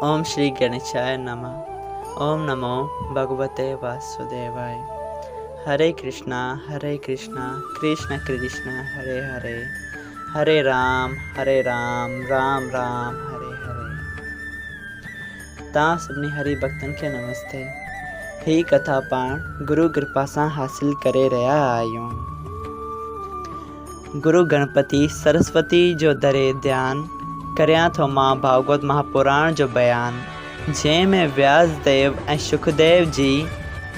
ओम श्री गणेशाय नमः। ओम नमो भगवते वासुदेवाय। हरे कृष्णा कृष्ण कृष्ण हरे हरे, हरे राम राम राम हरे हरे। तव्हां सभिनी हरि भक्तन के नमस्ते। ही कथा पाण गुरु कृपा से हासिल करे रहा आहियूं। गुरु गणपति सरस्वती जो दरे ध्यान करियां थो मां भागवत महापुराण जो बयान, जंहिंमें व्यास देव ऐं सुखदेव जी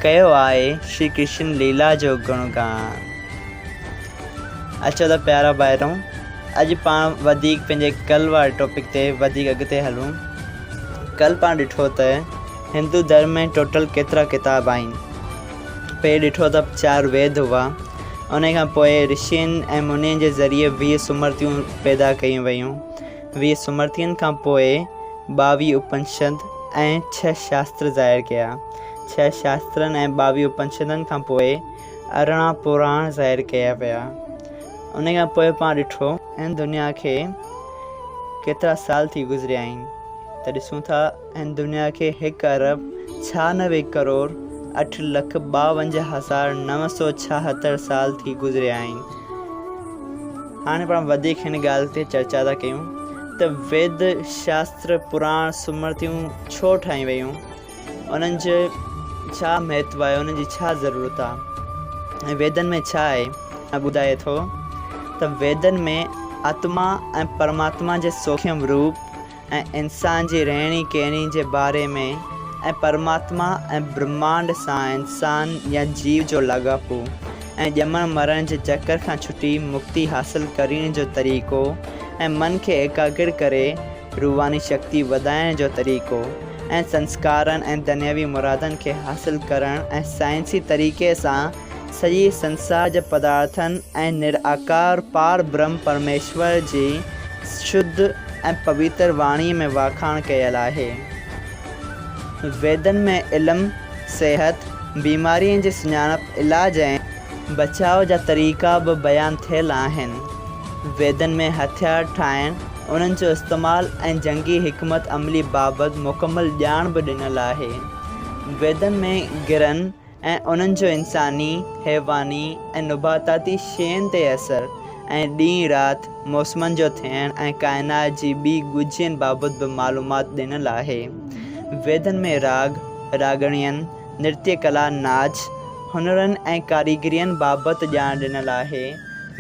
कयो आहे श्री कृष्ण लीला जो गुणगान। अचो त प्यारा ॿाहिरों, अॼु पाण वधीक पंहिंजे कल वारे टॉपिक ते वधीक अॻिते हलूं। कल पाण ॾिठो त हिंदू धर्म में टोटल केतिरा किताब आहिनि। पहिरीं ॾिठो त 4 वेद हुआ, उन खां पोइ ऋषियुनि ऐं मुनियुनि जे ज़रिए 20 सुमृतियूं पैदा कयूं वयूं। 20 सुमृतियुनि खां पोइ 22 उपनिषद ऐं 6 शास्त्र ज़ाहिर कया। 6 शास्त्रनि ऐं 22 उपनिषदनि खां पोइ 18 पुराण ज़ाहिर कया विया। उन खां पोइ पाण ॾिठो हिन दुनिया खे केतिरा साल थी गुज़रिया आहिनि, त ॾिसूं था हिन दुनिया खे 1 अरब 96 करोड़ 8,52,976 साल थी गुज़रिया आहिनि। हाणे पाण वधीक हिन ॻाल्हि ते चर्चा था कयूं त वेद शास्त्र पुराण सुमृतियूं छो ठाही वयूं, उन्हनि जो छा महत्व आहे, उन्हनि जी छा ज़रूरत आहे ऐं वेदनि में छा आहे। ॿुधाए थो त वेदनि में आत्मा ऐं परमात्मा जे सूक्ष्म रूप ऐं इंसान जी रहणी कहणी जे बारे में ऐं परमात्मा ऐं ब्रह्मांड सां इंसान या जीव जो लाॻापो ऐं ॼमण मरण जे चकर खां छुटी मुक्ति हासिल करण जो तरीक़ो ऐं मन खे एकाग्र करे रूहानी शक्ति वधाइण जो तरीक़ो ऐं संस्कारनि ऐं दुनियावी मुरादनि खे हासिल करण ऐं साइंसी तरीक़े सां सॼे संसार जे पदार्थनि ऐं निराकार पार ब्रह्म परमेश्वर जी शुद्ध ऐं पवित्र वाणी में वाखाण कयल आहे। वेदनि में इल्मु, सेहत, बीमारियुनि जी सुञाणप, इलाज ऐं बचाव जा तरीक़ा बि बयानु थियल आहिनि। वेदनि में हथियार ठाहिण, उन्हनि जो इस्तेमालु ऐं जंगी हिकमत अमली बाबति मुकमल ॼाण बि ॾिनल आहे। वेदनि में गिरनि ऐं उन्हनि जो इंसानी, हैवानी ऐं नबाताती शयुनि ते असर ऐं ॾींहुं राति मौसमनि जो थियण ऐं काइनात जी ॿी गुझियुनि बाबति बि मालूमात ॾिनल आहे। वेदनि में राग, रागणियनि, नृत्य कला, नाच, हुनरनि ऐं कारीगरियुनि बाबति ॼाण ॾिनल आहे।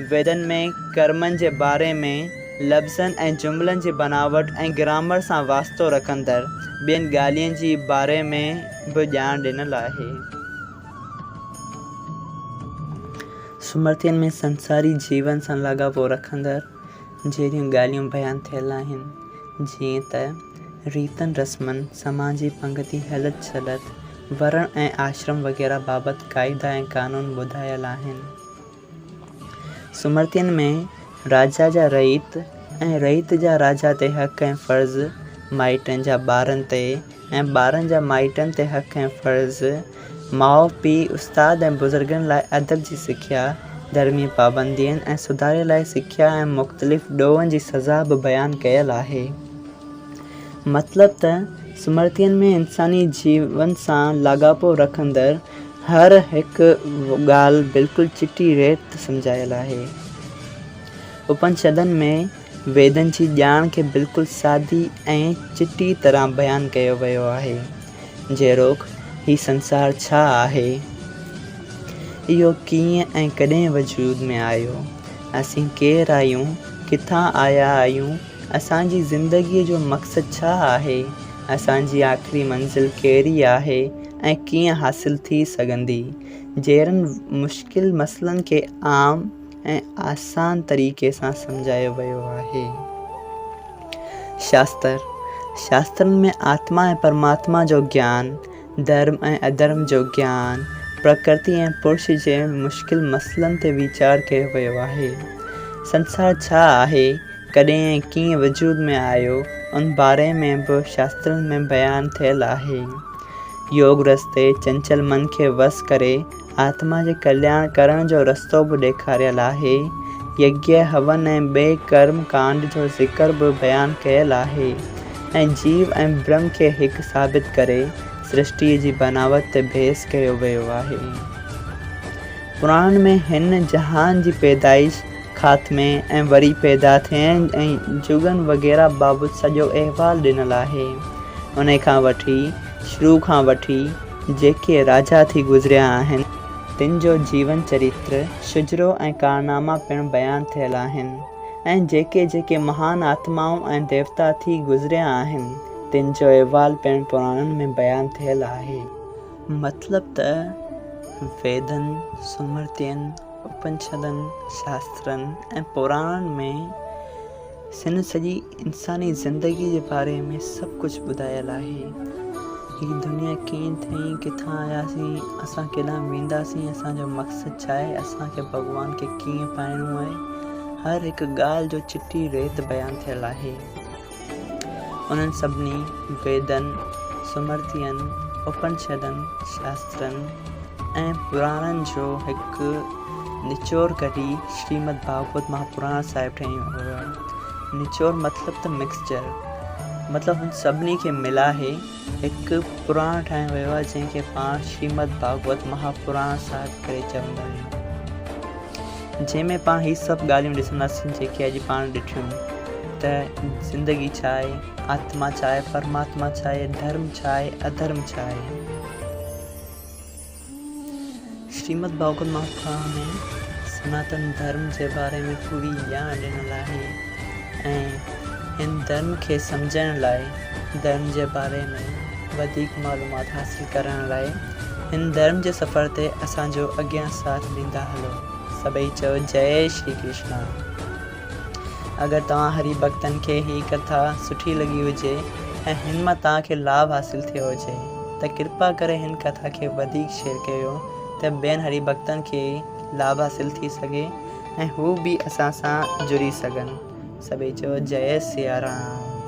वेदनि में कर्मनि जे बारे में लफ़्ज़नि ऐं जुमिलनि जी बनावट ऐं ग्रामर सां वास्तो रखंदड़ ॿियनि ॻाल्हियुनि जी बारे में बि ॼाण ॾिनल आहे। सुमृतियुनि में संसारी जीवन सां लाॻापो रखंदड़ जहिड़ियूं ॻाल्हियूं बयानु थियल आहिनि, जीअं त रीतनि रस्मनि, समाजी पंगति, हलत चलत, वरण ऐं आश्रम वग़ैरह बाबति क़ाइदा ऐं कानून ॿुधायल आहिनि। सुमृतियुनि में राजा जा रईत ऐं रईत जा राजा ते हक़ ऐं फ़र्ज़, माइटनि जा ॿारनि ते ऐं ॿारनि जा माइटनि ते हक़ ऐं फ़र्ज़, माउ पीउ, उस्ताद ऐं बुज़ुर्गनि लाइ अदब जी सिख्या, धर्मी पाबंदियुनि ऐं सुधारे लाइ सिख्या ऐं मुख़्तलिफ़ ॾोहनि जी सज़ा बि बयानु कयल आहे। मतिलबु त सुमृतियुनि में इंसानी जीवन सां लाॻापो रखंदड़ हर हिकु ॻाल्हि बिल्कुलु चिटी रेत सम्झायल आहे। उपनिषदनि में वेदनि जी ॼाण खे बिल्कुलु सादी ऐं चिटी तरह बयानु कयो वियो आहे। जहिड़ो ही संसार छा आहे, इहो कीअं ऐं कॾहिं वजूद में आयो, असीं केरु आहियूं, किथां आया आहियूं, असांजी ज़िंदगीअ जो मक़सदु छा आहे, असांजी आख़िरी मंज़िल कहिड़ी आहे ऐं कीअं हासिल थी सघंदी, जहिड़नि मुश्किल मसइलनि खे आम ऐं आसान तरीक़े सां सम्झायो वियो आहे। शास्त्रनि में आत्मा ऐं परमात्मा जो ज्ञान, धर्म ऐं अधर्म जो ज्ञान, प्रकृति ऐं पुरुष जे मुश्किल मसइलनि ते वीचार कयो वियो आहे। संसार छा आहे, कॾहिं ऐं कीअं वजूद में आयो, उन बारे में बि शास्त्रनि में बयानु थियल आहे। योग रस्ते चंचल मन खे वस करे आत्मा जे कल्याण करण जो रस्तो बि ॾेखारियल आहे। यज्ञ, हवन ऐं ॿिए कर्म कांड जो ज़िक्र बि बयानु कयल आहे। ऐं जीव ऐं ब्रह्म खे हिकु साबित करे सृष्टि जी बनावट ते बहस कयो वियो आहे। पुराण में हिन जहान जी पैदाइश, ख़ात्मे ऐं वरी पैदा थियण ऐं जुगनि वग़ैरह बाबति सॼो अहवालु ॾिनल आहे। उन खां वठी शुरू खां वठी जेके राजा थी गुज़रिया आहिनि तिन जो जीवन चरित्र, शुजरो ऐं कारनामा पिणु बयानु थियल आहिनि। ऐं जेके जेके महान आत्माऊं ऐं देवता थी गुज़रिया आहिनि तिन जो अहवालु पिणु पुराणनि में बयानु थियल आहे। मतिलबु त वेदनि, स्मृतियुनि, उपनिषदनि, शास्त्रनि ऐं पुराणनि में सिन सॼी इंसानी ज़िंदगी जे बारे में सभु कुझु ॿुधायल आहे। हीअ दुनिया कीअं ठही, किथां आयासीं, असां केॾांहुं वेंदासीं, असांजो मक़सदु छा आहे, असांखे भॻवान खे कीअं पाइणो आहे, हर हिकु ॻाल्हि जो चिटी रेत बयानु थियल आहे। उन्हनि सभिनी वेदनि, स्मृतियुनि, उपनिषदनि, शास्त्रनि ऐं पुराणनि जो हिकु निचोड़ कढी श्रीमद भागवत महापुराण साहिबु ठाहियो वियो। निचोड़ मतिलबु त मिक्सचर, मतिलबु हुन सभिनी खे मिलाए हिकु पुराण ठाहियो वियो आहे जंहिंखे पाण श्रीमद भागवत महापुराण साहिबु करे चवंदा आहियूं। जंहिंमें पाण हीअ सभु ॻाल्हियूं ॾिसंदासीं जेके अॼु पाण ॾिठियूं त ज़िंदगी छा आहे, आत्मा छा आहे, परमात्मा छा आहे, धर्म छा आहे, अधर्म छा आहे। श्रीमद भागवत महापुराण में सनातन धर्म जे बारे में पूरी ॼाण ॾिनल आहे ऐं हिन धर्म खे सम्झण लाइ, धर्म जे बारे में वधीक मालूमात हासिल करण लाइ हिन धर्म जे सफ़र ते असांजो अॻियां साथ ॾींदा हलो। सभई चओ जय श्री कृष्णा। अगरि तव्हां हरि भक्तनि खे हीअ कथा सुठी लॻी हुजे ऐं हिन मां तव्हांखे लाभ हासिल थियो हुजे त कृपा करे हिन कथा खे वधीक शेयर कयो त ॿियनि हरि भक्तनि खे लाभ हासिल थी सघे ऐं हू बि असां सां जुड़ी सघनि। सभई चओ जय सिया राम।